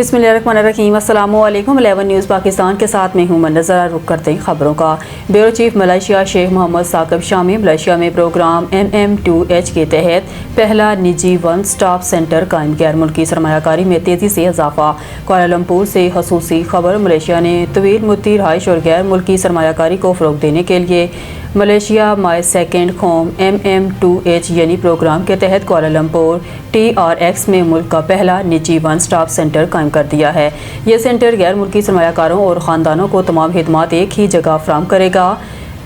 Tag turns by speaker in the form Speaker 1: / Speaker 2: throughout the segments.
Speaker 1: बिस्मिल्लाहिर्रहमानिर्रहीम। अस्सलाम वालेकुम। 11 न्यूज़ पाकिस्तान के साथ में हूँ मंजर। रुक करते हैं खबरों का। Bureau chief Malaysia Sheikh Mohammad Saqib Shami Malaysia में प्रोग्राम MM2H के तहत पहला निजी वन स्टॉप सेंटर कायम। गैर मुल्की सरमायाकारी में तेज़ी से इजाफा। कुआलालंपुर से खसूसी खबर। मलेशिया ने तवील मुद्दती रहाइश और गैर मुल्की सरमायाकारी को फ़रोग़ देने के लिए Malaysia my second home MM2H यानी प्रोग्राम के तहत कुआलालंपुर TRX में मुल्क का पहला निजी वन स्टॉप सेंटर कायम कर दिया है। ये सेंटर गैर मुल्की सरमायाकारों और ख़ानदानों को तमाम खिदमात एक ही जगह फराहम करेगा।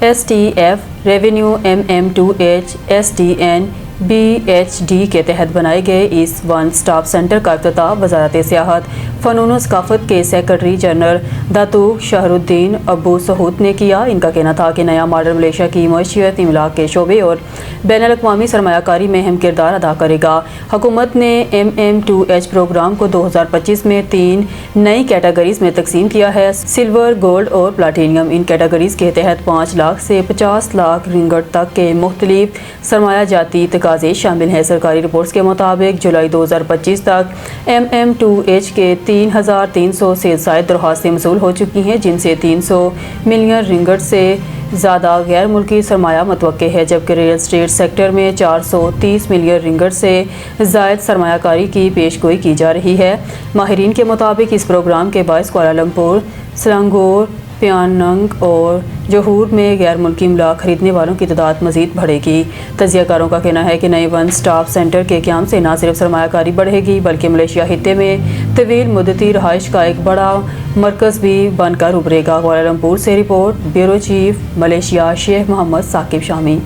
Speaker 1: STF revenue MM2H SDN BHD के तहत बनाए गए इस वन स्टॉप सेंटर का इफ्तिताह वज़ारत सियाहत फ़नून व सकाफ़त के सेक्रेटरी जनरल दातूक शहरुद्दीन अबू सऊद ने किया। इनका कहना था कि नया मॉडल मलेशिया की मईशियत, इमलाक के शोबे और बैनुल-अक़वामी सरमायाकारी में अहम किरदार अदा करेगा। हुकूमत ने MM2H प्रोग्राम को 2025 में 3 नई कैटेगरीज में तकसीम किया है: सिल्वर, गोल्ड और प्लाटीनियम। इन कैटेगरीज के तहत 5 लाख से 50 लाख रिंगट तक के मुख्तलिफ सरमाया जाती तकाज़े शामिल हैं। सरकारी रिपोर्ट्स के मुताबिक जुलाई 2025 तक MM2H के 3,300 से ज़ायद दरख्वास्तें मसूल हो चुकी हैं, जिनसे 300 मिलियन रिंगट से ज़्यादा गैर मुल्की सरमाया मुतवक्के है, जबकि रियल एस्टेट सेक्टर में 430 मिलियन रिंगट से ज़ायद सरमायाकारी की पेशगोई की जा रही है। माहिरीन के मुताबिक इस प्रोग्राम के बायस कुआलालंपुर, सेलांगोर, पिनांग और जोहर में गैर मुल्की इमलाक खरीदने वालों की तादाद मज़ीद बढ़ेगी। तजियाकारों का कहना है कि नए वन स्टॉप सेंटर के क़याम से न सिर्फ सरमायाकारी बढ़ेगी बल्कि मलेशिया खित्ते में तवील मुद्दती रहाइश का एक बड़ा मरकज़ भी बनकर उभरेगा। कुआलालंपुर से report. Bureau chief Malaysia Sheikh Mohammad Saqib Shami.